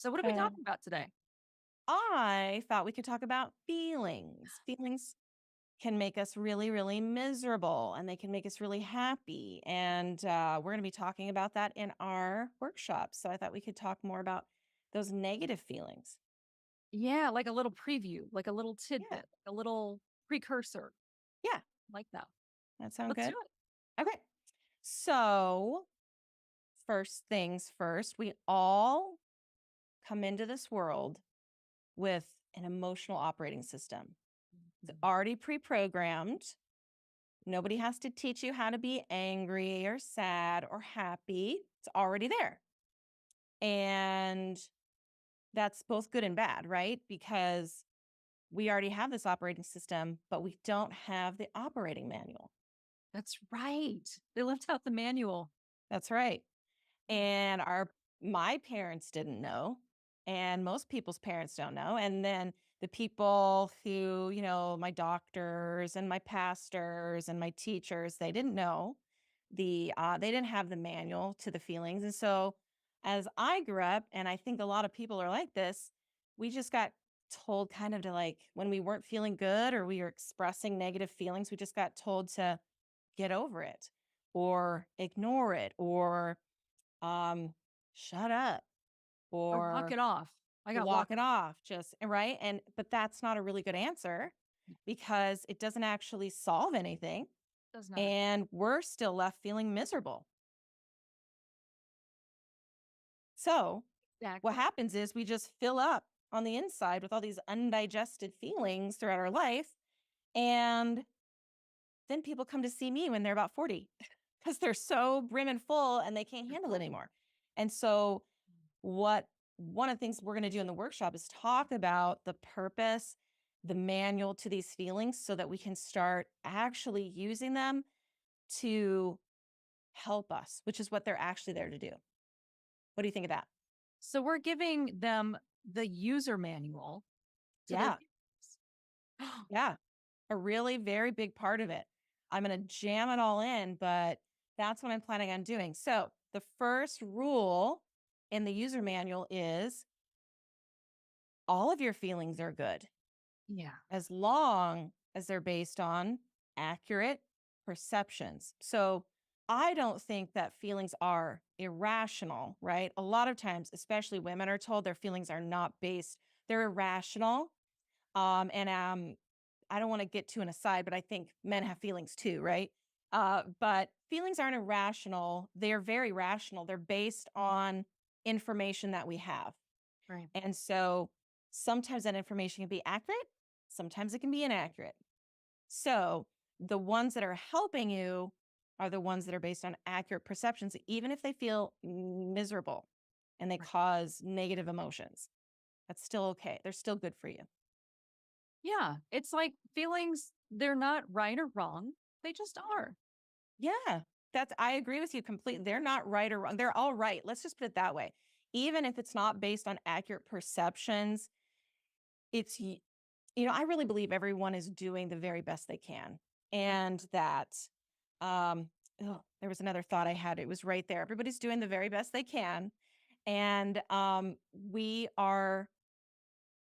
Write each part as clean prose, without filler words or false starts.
So what are we Uh, talking about today? I thought we could talk about feelings. Feelings can make us really, really miserable and they can make us really happy. And we're going to be talking about that in our workshop. So I thought we could talk more about those negative feelings. Yeah, like a little preview, like a little Yeah. tidbit, a little precursor Yeah. like that. That sound Let's do good? it. Okay. So, first things first, we all come into this world with an emotional operating system. It's Mhm. already pre programmed. Nobody has to teach you how to be angry or sad or happy. It's already there. And that's both good and bad, right? Because we already have this operating system, but we don't have the operating manual. That's right. They left out the manual. That's right. And my parents didn't know, and most people's parents don't know. And then the people who, my doctors and my pastors and my teachers, they didn't know they didn't have the manual to the feelings. And so as I grew up, and I think a lot of people are like this, we just got told kind of to, like, when we weren't feeling good or we were expressing negative feelings, we just got told to get over it or ignore it or um, shut up Or walk or it off. I got walk walk it it off. off, just right. And but that's not a really good answer because it doesn't actually solve anything. Does not. And we're still left feeling miserable. So what Exactly. happens is we just fill up on the inside with all these undigested feelings throughout our life. And then people come to see me when they're about 40 because they're so brim and full and they can't handle it anymore. And so what one of the things we're going to do in the workshop is talk about the purpose, the manual to these feelings so that we can start actually using them to help us, which is what they're actually there to do. What do you think of that? So we're giving them the user manual to their Yeah. feelings. Yeah. A really very big part of it. I'm going to jam it all in, but that's what I'm planning on doing. So, the first rule in the user manual is all of your feelings are good Yeah. as long as they're based on accurate perceptions. So I don't think that feelings are irrational, right? A lot of times, especially women are told their feelings are not based, they're irrational. And I don't want to get to an aside, but I think men have feelings too, right? But feelings aren't irrational. They're very rational. They're based on information that we have. Right. And so sometimes that information can be accurate, sometimes it can be inaccurate. So the ones that are helping you are the ones that are based on accurate perceptions, even if they feel miserable and they Right. cause negative emotions. That's still okay. They're still good for you. Yeah. It's like feelings, they're not right or wrong. They just are. Yeah, I agree with you completely. They're not right or wrong. They're all right. Let's just put it that way. Even if it's not based on accurate perceptions, it's I really believe everyone is doing the very best they can. And that um there was another thought I had. It was right there. Everybody's doing the very best they can. And we are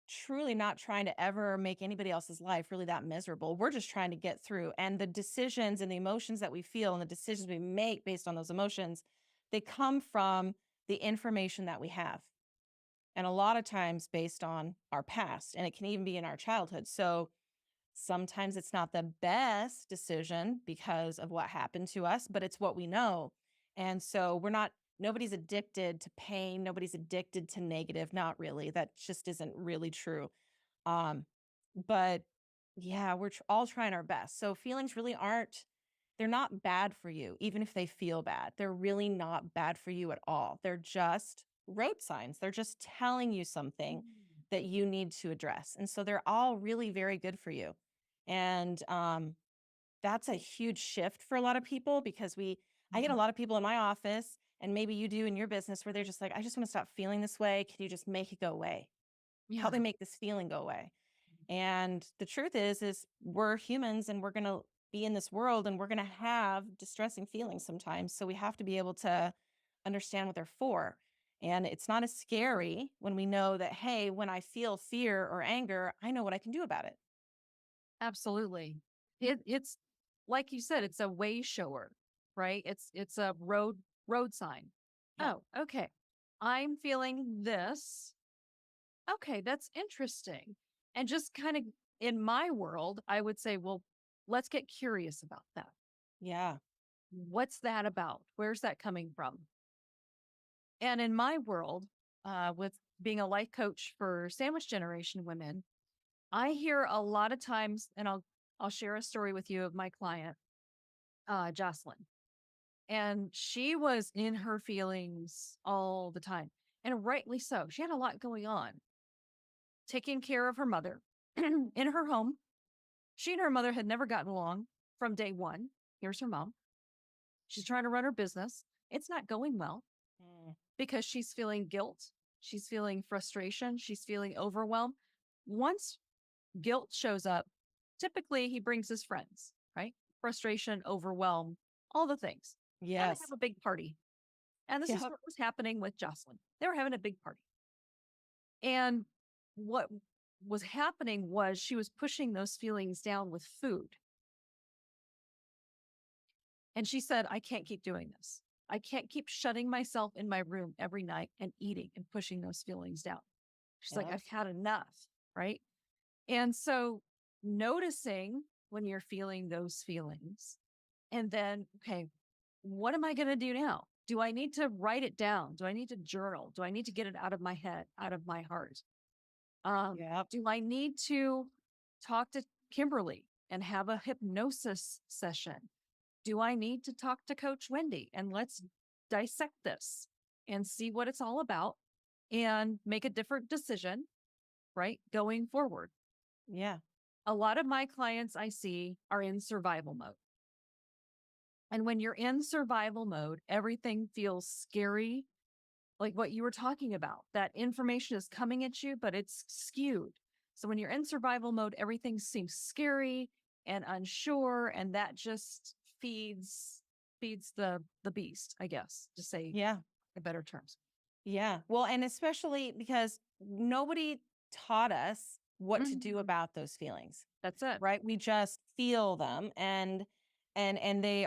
truly not trying to ever make anybody else's life really that miserable. We're just trying to get through. And the decisions and the emotions that we feel and the decisions we make based on those emotions, they come from the information that we have. And a lot of times based on our past, and it can even be in our childhood. So sometimes it's not the best decision because of what happened to us, but it's what we know. And so nobody's addicted to pain. Nobody's addicted to negative. Not really. That just isn't really true. Um, but yeah, we're all trying our best. So feelings really they're not bad for you, even if they feel bad. They're really not bad for you at all. They're just road signs. They're just telling you something Mm. that you need to address. And so they're all really very good for you. And that's a huge shift for a lot of people because I get a Mhm. lot of people in my office, and maybe you do in your business, where they're just like, I just want to stop feeling this way. Can you just make it go away? Help me Yeah. make this feeling go away. And the truth is we're humans and we're going to be in this world and we're going to have distressing feelings sometimes. So we have to be able to understand what they're for. And it's not as scary when we know that, hey, when I feel fear or anger, I know what I can do about it. Absolutely. It's like you said, it's a way shower, right? It's a road sign. Yeah. Oh, okay. I'm feeling this. Okay, that's interesting. And just kind of in my world, I would say, well, let's get curious about that. Yeah. What's that about? Where's that coming from? And in my world, with being a life coach for sandwich generation women, I hear a lot of times, and I'll share a story with you of my client, Jocelyn, and she was in her feelings all the time, and rightly so. She had a lot going on, taking care of her mother in her home. She and her mother had never gotten along from day one. Here's her mom. She's trying to run her business. It's not going well Mm. because she's feeling guilt. She's feeling frustration. She's feeling overwhelmed. Once guilt shows up, typically he brings his friends, right? Frustration, overwhelm, all the things. And they have Yes. a big party. And this is Yep. what was happening with Jocelyn. They were having a big party. And what was happening was she was pushing those feelings down with food. And she said, I can't keep doing this. I can't keep shutting myself in my room every night and eating and pushing those feelings down. She's like, Yep. I've had enough. Right. And so noticing when you're feeling those feelings, and then, okay, what am I going to do now? Do I need to write it down? Do I need to journal? Do I need to get it out of my head, out of my heart? Yep. Do I need to talk to Kimberly and have a hypnosis session? Do I need to talk to Coach Wendy and let's dissect this and see what it's all about and make a different decision, right? Going forward. Yeah. A lot of my clients I see are in survival mode. And when you're in survival mode, everything feels scary, like what you were talking about. That information is coming at you, but it's skewed. So when you're in survival mode, everything seems scary and unsure, and that just feeds the beast, I guess, to say Yeah. in better terms. Yeah. Well, and especially because nobody taught us what to do Mhm. about those feelings, That's it. right? We just feel them and they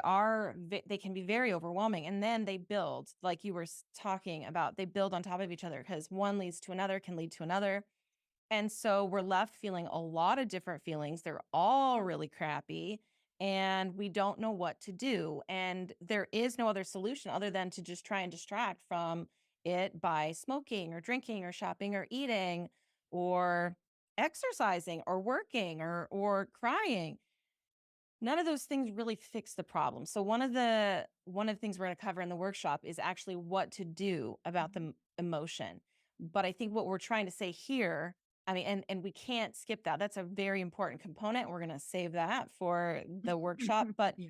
can be very overwhelming and then they build like you were talking about, they build on top of each other because one leads to another can lead to another. And so we're left feeling a lot of different feelings. They're all really crappy and we don't know what to do. And there is no other solution other than to just try and distract from it by smoking or drinking or shopping or eating or exercising or working or crying. None of those things really fix the problem. So one of the things we're going to cover in the workshop is actually what to do about the Mhm. emotion. But I think what we're trying to say here, I mean, and we can't skip that. That's a very important component. We're going to save that for the workshop, but Yeah.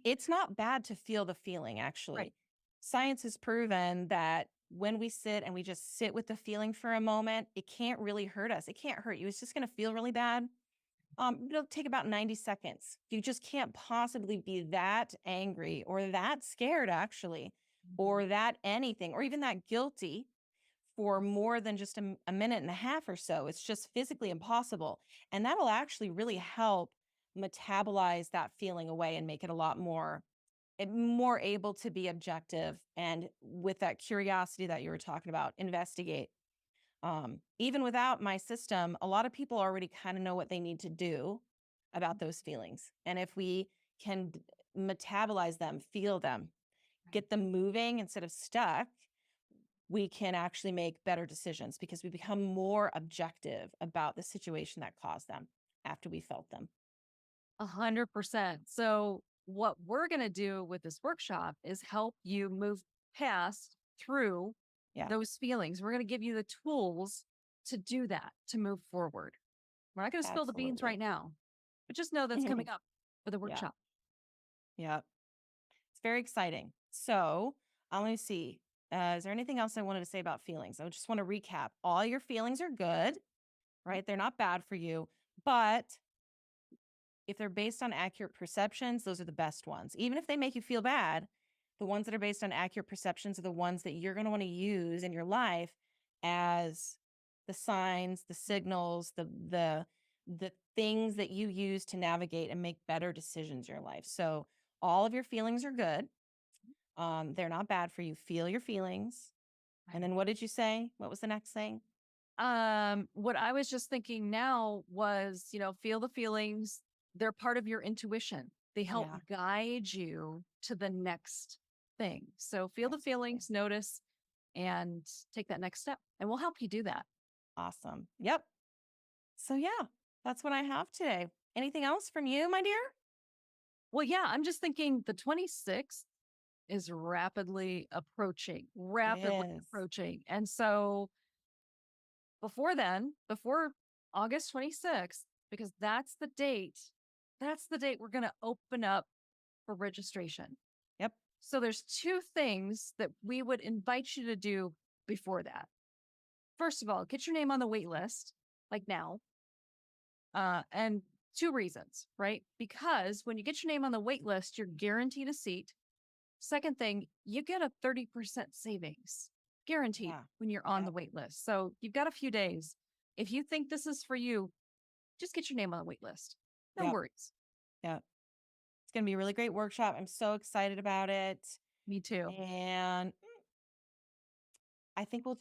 it's not bad to feel the feeling Right. actually. Science has proven that when we sit and we just sit with the feeling for a moment, it can't really hurt us. It can't hurt you. It's just going to feel really bad, it'll take about 90 seconds. You just can't possibly be that angry or that scared, actually, Mhm. or that anything, or even that guilty for more than just a minute and a half or so. It's just physically impossible. And that'll actually really help metabolize that feeling away and make it a lot more able to be objective and with that curiosity that you were talking about, investigate. Even without my system, a lot of people already kind of know what they need to do about those feelings. And if we can metabolize them, feel them, Right. get them moving instead of stuck, we can actually make better decisions because we become more objective about the situation that caused them after we felt them. 100%. So, what we're going to do with this workshop is help you move past through Yeah, those feelings. We're going to give you the tools to do that, to move forward. We're not going to spill the beans right absolutely. now, but just know that's coming up for the Yeah, workshop. yeah. It's very exciting. So, let me see. Is there anything else I wanted to say about feelings? I just want to recap. All your feelings are good, right? They're not bad for you, but if they're based on accurate perceptions, those are the best ones. Even if they make you feel bad, The ones that are based on accurate perceptions are the ones that you're going to want to use in your life as the signs, the signals, the things that you use to navigate and make better decisions in your life. So all of your feelings are good. They're not bad for you. Feel your feelings. And Right. then what did you say? What was the next thing? What I was just thinking now was, feel the feelings. They're part of your intuition. They help Yeah, guide you to the next thing. So feel the absolutely. feelings, notice, and take that next step. And we'll help you do that. Awesome. Yep. So yeah, that's what I have today. Anything else from you, my dear? Well, yeah, I'm just thinking the 26th is It rapidly is. approaching. And so before then, before August 26th, because that's the date we're going to open up for registration. Yep. So there's two things that we would invite you to do before that. First of all, get your name on the wait list, like now. And two reasons, right? Because when you get your name on the wait list, you're guaranteed a seat. Second thing, you get a 30% savings guaranteed Yeah. when you're on the Yep. wait list. So you've got a few days. If you think this is for you, just get your name on the wait list. No Yep. worries. Yep. It's going to be a really great workshop. I'm so excited about it. Me too. And I think we'll just